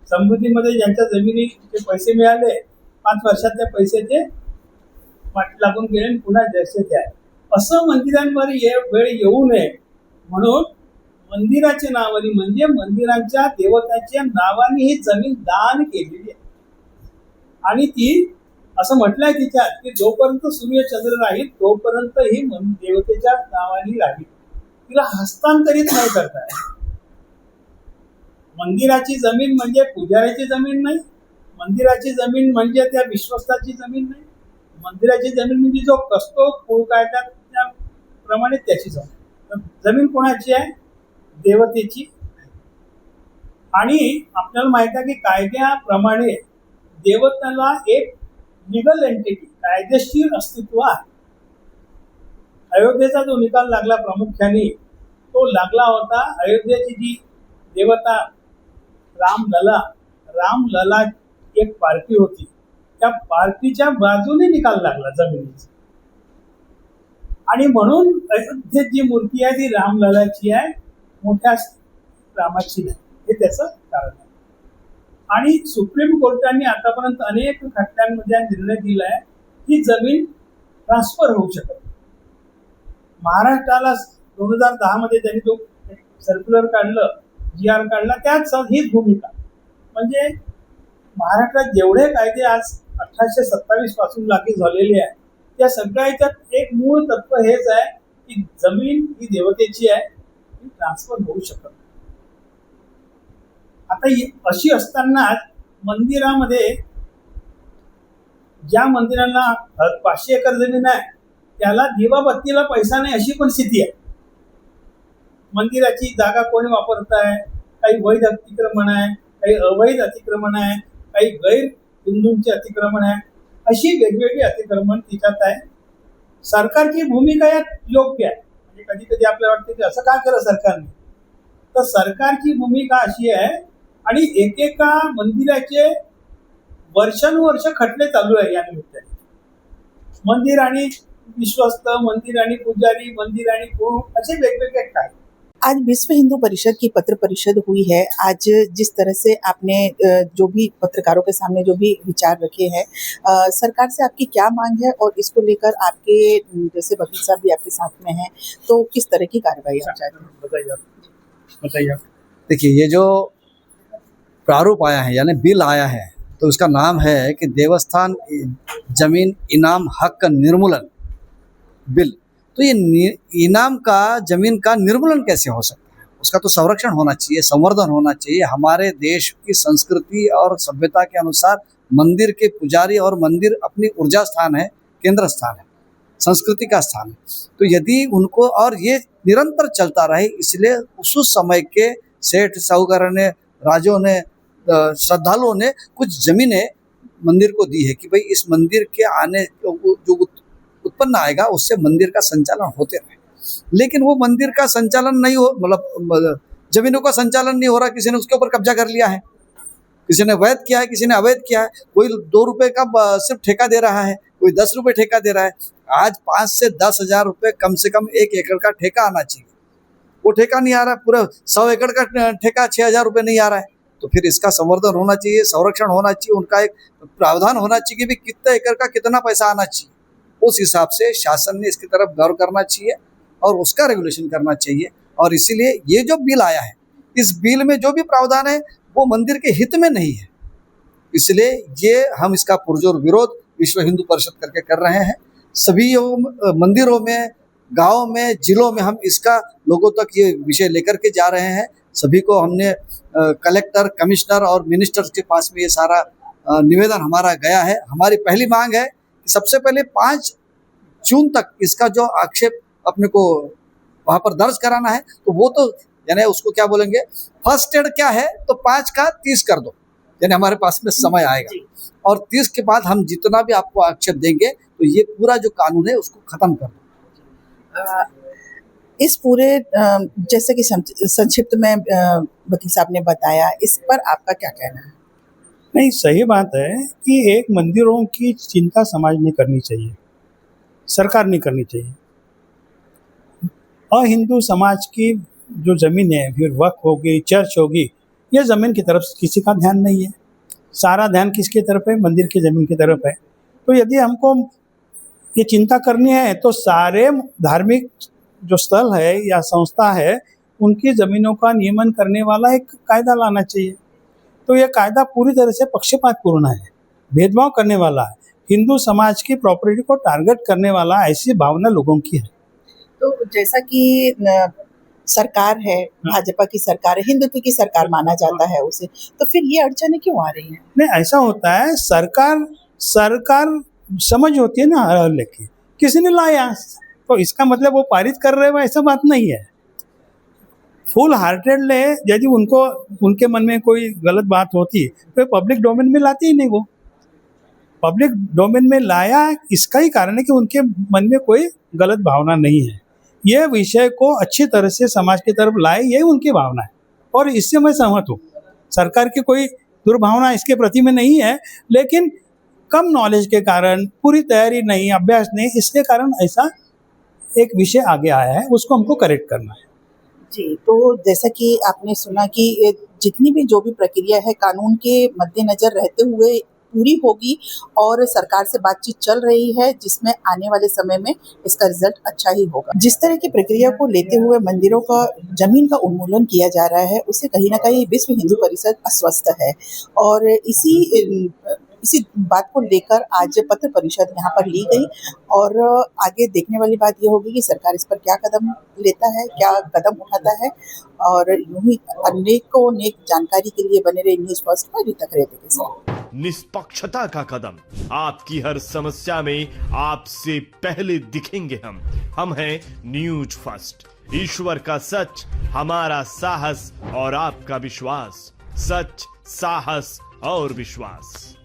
समृद्धीमध्ये ज्यांच्या जमिनीचे पैसे मिळाले 5 वर्षात त्या पैशाचे वाट लागून गेले आणि पुन्हा जसे ते आहे. असं मंदिरांवर वेळ येऊ नये म्हणून मंदिराच्या नावाने म्हणजे मंदिरांच्या देवताच्या नावाने ही जमीन दान केलेली आहे. आणि ती असं म्हटलंय तिच्यात की जोपर्यंत सूर्य चंद्र राहील तोपर्यंत ही देवतेच्या नावाने राहील, तिला हस्तांतरित नाही करता येत. मंदिराची जमीन म्हणजे पुजाऱ्याची जमीन नाही, मंदिराची जमीन म्हणजे त्या विश्वस्ताची जमीन नाही, मंदिराची जमीन म्हणजे जो कसतो कुळ कायद्यात त्याप्रमाणे त्याची जमीन. जमीन कोणाची आहे? देवतेची. आणि आपल्याला माहित आहे की कायद्याप्रमाणे देवताला एक लिगल एंटिटी, कायदेशीर अस्तित्व आहे. अयोध्येचा जो निकाल लागला प्रामुख्याने तो लागला होता अयोध्येची जी देवता रामलला एक पार्टी होती, त्या पार्टीच्या बाजूने निकाल लागला जमिनीचा. आणि म्हणून अयोध्येत जी मूर्ती आहे ती रामललाची आहे, मोठ्या रामाची नाही. हे त्याचं कारण आहे. आणि सुप्रीम कोर्टाने आतापर्यंत अनेक खटल्यांमध्ये निर्णय दिलाय की जमीन ट्रान्सफर होऊ शकत. महाराष्ट्राला 2010 मध्ये त्यांनी जो सर्क्युलर काढलं, GR काढला, त्यात हीच भूमिका. म्हणजे महाराष्ट्रात जेवढे कायदे आज 1827 पासून लागू झालेले आहेत त्या सगळ्याच्यात एक मूळ तत्व हेच आहे की जमीन ही देवतेची आहे, ती ट्रान्सफर होऊ शकत. आता अशी असताना मंदिरामध्ये ज्या मंदिराला 500 एकर जमीन आहे त्याला दिवाबत्तीला पैसा नाही अशी पण स्थिती आहे. मंदिराची जागा कोणी वापरत आहे, काही वैध अतिक्रमण आहे, काही अवैध अतिक्रमण आहे, काही गैर हिंदूंचे अतिक्रमण आहे, अशी वेगवेगळी अतिक्रमण तिच्यात आहे. सरकारची भूमिका यात योग्य आहे. म्हणजे कधी कधी आपल्याला वाटतं की असं का केलं सरकारने, तर सरकारची भूमिका अशी आहे आणि एकेका मंदिराचे वर्षानुवर्ष खटले चालू आहे या निमित्ताने. मंदिर आणि विश्वस्त, मंदिर आणि पुजारी, मंदिर आणि गुरु, असे वेगवेगळे काय. आज विश्व हिंदू परिषद की पत्र परिषद हुई है. आज जिस तरह से आपने जो भी पत्रकारों के सामने जो भी विचार रखे हैं, सरकार से आपकी क्या मांग है और इसको लेकर आपके जैसे वकील साहब भी आपके साथ में हैं, तो किस तरह की कार्रवाई आप चाहते हैं? बताइए. देखिए, ये जो प्रारूप आया है यानी बिल आया है तो उसका नाम है कि देवस्थान जमीन इनाम हक निर्मूलन बिल. तो ये इनाम का जमीन का निर्मूलन कैसे हो सकता है? उसका तो संरक्षण होना चाहिए, संवर्धन होना चाहिए. हमारे देश की संस्कृति और सभ्यता के अनुसार मंदिर के पुजारी और मंदिर अपनी ऊर्जा स्थान है, केंद्र स्थान है, संस्कृति का स्थान है. तो यदि उनको और ये निरंतर चलता रहे, इसलिए उस समय के सेठ साहूकारों ने, राजों ने, श्रद्धालुओं ने कुछ जमीनें मंदिर को दी है कि भाई इस मंदिर के आने जो उत्पन्न आएगा उससे मंदिर का संचालन होते रहे. लेकिन वो मंदिर का संचालन नहीं हो, मतलब जमीनों का संचालन नहीं हो रहा, किसी ने उसके ऊपर कब्जा कर लिया है, किसी ने वैध किया है, किसी ने अवैध किया है. कोई 2 रुपए का सिर्फ ठेका दे रहा है, कोई 10 रुपए ठेका दे रहा है. आज 5 से 10 हजार रुपये कम से कम 1 एकड़ का ठेका आना चाहिए. वो ठेका नहीं आ रहा. पूरा 100 एकड़ का ठेका 6,000 रुपये नहीं आ रहा है. तो फिर इसका संवर्धन होना चाहिए, संरक्षण होना चाहिए, उनका एक प्रावधान होना चाहिए कि भी कितना एकड़ का कितना पैसा आना चाहिए. उस हिसाब से शासन ने इसकी तरफ गौर करना चाहिए और उसका रेगुलेशन करना चाहिए. और इसीलिए ये जो बिल आया है, इस बिल में जो भी प्रावधान है वो मंदिर के हित में नहीं है. इसलिए ये हम इसका पुरजोर विरोध विश्व हिंदू परिषद करके कर रहे हैं. सभी मंदिरों में, गाँव में, जिलों में हम इसका लोगों तक ये विषय लेकर के जा रहे हैं. सभी को हमने कलेक्टर, कमिश्नर और मिनिस्टर के पास में ये सारा निवेदन हमारा गया है. हमारी पहली मांग है कि सबसे पहले 5 जून तक इसका जो आक्षेप अपने को वहाँ पर दर्ज कराना है. तो वो तो यानी उसको क्या बोलेंगे, फर्स्ट एड क्या है, तो 5 का 30 कर दो, यानी हमारे पास में समय आएगा. और 30 के बाद हम जितना भी आपको आक्षेप देंगे तो ये पूरा जो कानून है उसको खत्म कर दो. इस पूरे जैसे कि संक्षिप्त में वकील साहब ने बताया, इस पर आपका क्या कहना है? नहीं, सही बात है कि एक मंदिरों की चिंता समाज ने करनी चाहिए, सरकार ने करनी चाहिए. अहिंदू समाज की जो ज़मीन है, फिर वक्फ होगी, चर्च होगी, ये ज़मीन की तरफ किसी का ध्यान नहीं है, सारा ध्यान किसकी तरफ है, मंदिर की ज़मीन की तरफ है। तो यदि हमको ये चिंता करनी है तो सारे धार्मिक जो स्थल है या संस्था है उनकी ज़मीनों का नियमन करने वाला एक कायदा लाना चाहिए। तो ये कायदा पूरी तरह से पक्षपातपूर्ण है, भेदभाव करने वाला है, हिंदू समाज की प्रॉपर्टी को टारगेट करने वाला, ऐसी भावना लोगों की है। तो जैसा कि सरकार है, भाजपा की सरकार है, हिंदुत्व की सरकार माना जाता है उसे, तो फिर ये अड़चनें क्यों आ रही हैं? नहीं, ऐसा होता है, सरकार समझ होती है ना हर हल्ले की, किसी ने लाया तो इसका मतलब वो पारित कर रहे हो ऐसा बात नहीं है। फुल हार्टेडली यदि उनके मन में कोई गलत बात होती तो पब्लिक डोमेन में लाती ही नहीं। वो पब्लिक डोमेन में लाया इसका ही कारण है कि उनके मन में कोई गलत भावना नहीं है, ये विषय को अच्छी तरह से समाज की तरफ लाए, यही उनकी भावना है और इससे मैं सहमत हूँ। सरकार की कोई दुर्भावना इसके प्रति में नहीं है, लेकिन कम नॉलेज के कारण, पूरी तैयारी नहीं, अभ्यास नहीं, इसके कारण ऐसा एक विषय आगे आया है, उसको हमको करेक्ट करना है। जी, तो जैसा कि आपने सुना कि ये जितनी भी जो भी प्रक्रिया है कानून के मद्देनजर रहते हुए पूरी होगी और सरकार से बातचीत चल रही है, जिसमें आने वाले समय में इसका रिजल्ट अच्छा ही होगा। जिस तरह की प्रक्रिया को लेते हुए मंदिरों का जमीन का उन्मूलन किया जा रहा है, उससे कहीं ना कहीं विश्व हिंदू परिषद अस्वस्थ है और इसी बात को लेकर आज पत्र परिषद यहाँ पर ली गई और आगे देखने वाली बात ये होगी कि सरकार इस पर क्या कदम लेता है, क्या कदम उठाता है। और यूं ही अनेकों नेक जानकारी के लिए बने रहे न्यूज़ फर्स्ट पर रीता खरेदे के साथ। निष्पक्षता का कदम, आपकी हर समस्या में आपसे पहले दिखेंगे हम हैं न्यूज फर्स्ट। ईश्वर का सच, हमारा साहस और आपका विश्वास। सच, साहस और विश्वास।